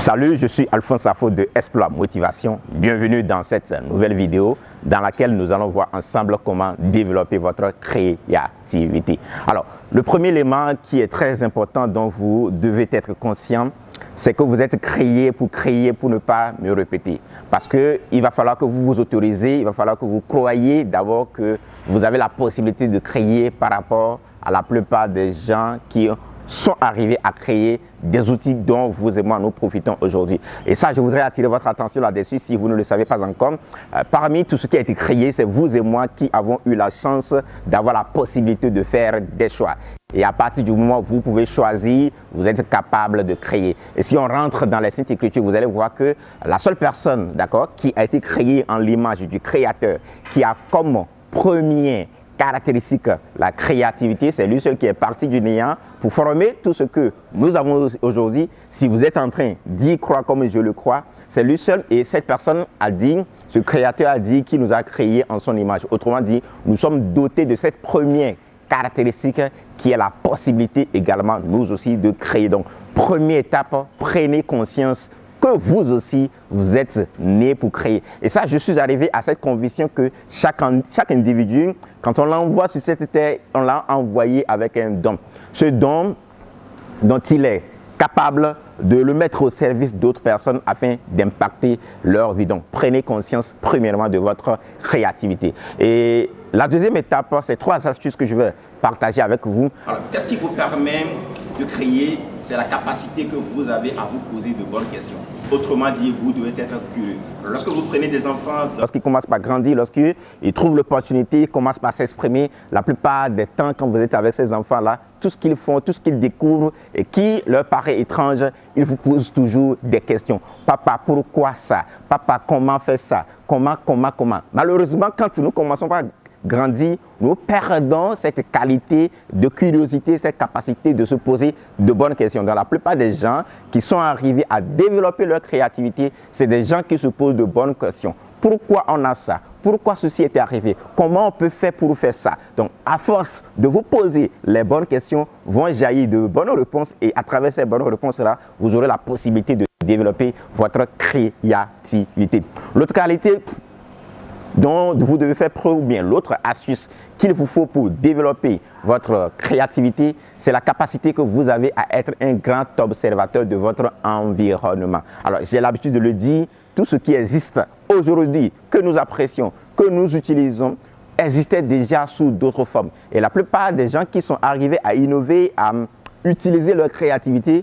Salut, je suis Alphonse Safo de Exploit Motivation. Bienvenue dans cette nouvelle vidéo dans laquelle nous allons voir ensemble comment développer votre créativité. Alors, le premier élément qui est très important dont vous devez être conscient, c'est que vous êtes créé pour ne pas me répéter. Parce qu'il va falloir que vous vous autorisez, il va falloir que vous croyez d'abord que vous avez la possibilité de créer par rapport à la plupart des gens qui sont arrivés à créer des outils dont vous et moi nous profitons aujourd'hui. Et ça, je voudrais attirer votre attention là-dessus si vous ne le savez pas encore. Parmi tout ce qui a été créé, c'est vous et moi qui avons eu la chance d'avoir la possibilité de faire des choix. Et à partir du moment où vous pouvez choisir, vous êtes capable de créer. Et si on rentre dans les Saintes Écritures, vous allez voir que la seule personne, d'accord, qui a été créée en l'image du Créateur, qui a comme premier caractéristique la créativité, c'est lui seul qui est parti du néant pour former tout ce que nous avons aujourd'hui. Si vous êtes en train d'y croire comme je le crois, c'est lui seul, et cette personne a dit, ce créateur a dit qu'il nous a créés en son image. Autrement dit, nous sommes dotés de cette première caractéristique qui est la possibilité également nous aussi de créer. Donc première étape, prenez conscience que vous aussi, vous êtes né pour créer. Et ça, je suis arrivé à cette conviction que chaque individu, quand on l'envoie sur cette terre, on l'a envoyé avec un don. Ce don dont il est capable de le mettre au service d'autres personnes afin d'impacter leur vie. Donc, prenez conscience premièrement de votre créativité. Et la deuxième étape, c'est 3 astuces que je veux partager avec vous. Alors, qu'est-ce qui vous permet de créer? C'est la capacité que vous avez à vous poser de bonnes questions. Autrement dit, vous devez être curieux. Lorsque vous prenez des enfants, lorsqu'ils commencent par grandir, lorsqu'ils trouvent l'opportunité, ils commencent par s'exprimer, la plupart des temps, quand vous êtes avec ces enfants-là, tout ce qu'ils font, tout ce qu'ils découvrent et qui leur paraît étrange, ils vous posent toujours des questions. Papa, pourquoi ça? Papa, comment faire ça? Comment? Malheureusement, quand nous commençons par grandir, nous perdons cette qualité de curiosité, cette capacité de se poser de bonnes questions. Dans la plupart des gens qui sont arrivés à développer leur créativité, c'est des gens qui se posent de bonnes questions. Pourquoi on a ça? Pourquoi ceci est arrivé? Comment on peut faire pour faire ça? Donc, à force de vous poser les bonnes questions, vont jaillir de bonnes réponses, et à travers ces bonnes réponses-là, vous aurez la possibilité de développer votre créativité. L'autre qualité dont vous devez faire preuve, ou bien l'autre astuce qu'il vous faut pour développer votre créativité, c'est la capacité que vous avez à être un grand observateur de votre environnement. Alors, j'ai l'habitude de le dire, tout ce qui existe aujourd'hui, que nous apprécions, que nous utilisons, existait déjà sous d'autres formes. Et la plupart des gens qui sont arrivés à innover, à utiliser leur créativité,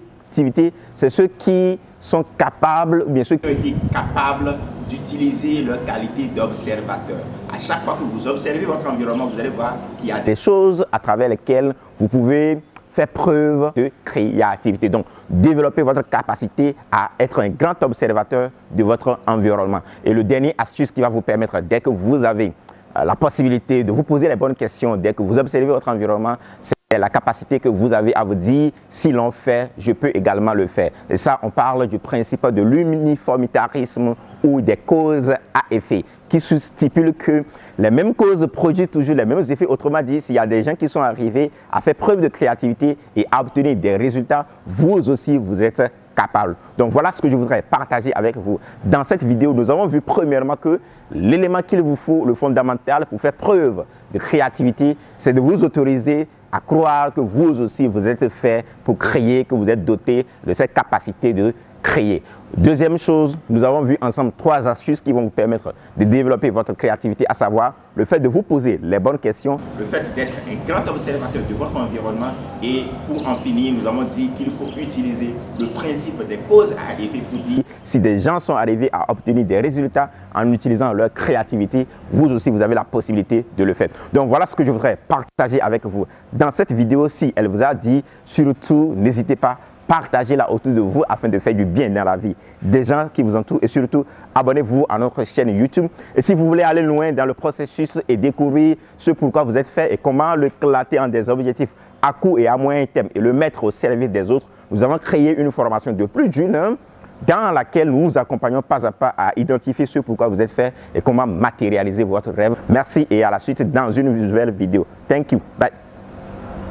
c'est ceux qui sont capables, ou bien ceux qui ont été capables d'utiliser leur qualité d'observateur. À chaque fois que vous observez votre environnement, vous allez voir qu'il y a des choses à travers lesquelles vous pouvez faire preuve de créativité. Donc, développez votre capacité à être un grand observateur de votre environnement. Et le dernier astuce qui va vous permettre, dès que vous avez la possibilité de vous poser les bonnes questions, dès que vous observez votre environnement, c'est la capacité que vous avez à vous dire, si l'on fait, je peux également le faire. Et ça, on parle du principe de l'uniformitarisme ou des causes à effet, qui stipule que les mêmes causes produisent toujours les mêmes effets. Autrement dit, s'il y a des gens qui sont arrivés à faire preuve de créativité et à obtenir des résultats, vous aussi, vous êtes capable. Donc voilà ce que je voudrais partager avec vous. Dans cette vidéo, nous avons vu premièrement que l'élément qu'il vous faut, le fondamental pour faire preuve de créativité, c'est de vous autoriser à croire que vous aussi, vous êtes fait pour créer, que vous êtes doté de cette capacité de créer. Deuxième chose, nous avons vu ensemble 3 astuces qui vont vous permettre de développer votre créativité, à savoir le fait de vous poser les bonnes questions, le fait d'être un grand observateur de votre environnement, et pour en finir, nous avons dit qu'il faut utiliser le principe des causes à effet pour dire si des gens sont arrivés à obtenir des résultats en utilisant leur créativité, vous aussi vous avez la possibilité de le faire. Donc voilà ce que je voudrais partager avec vous dans cette vidéo. Si elle vous a dit, surtout n'hésitez pas, partagez-la autour de vous afin de faire du bien dans la vie des gens qui vous entourent, et surtout abonnez-vous à notre chaîne YouTube. Et si vous voulez aller loin dans le processus et découvrir ce pourquoi vous êtes fait et comment le clater en des objectifs à court et à moyen terme et le mettre au service des autres, nous avons créé une formation de plus d'une heure dans laquelle nous vous accompagnons pas à pas à identifier ce pourquoi vous êtes fait et comment matérialiser votre rêve. Merci et à la suite dans une nouvelle vidéo. Thank you. Bye.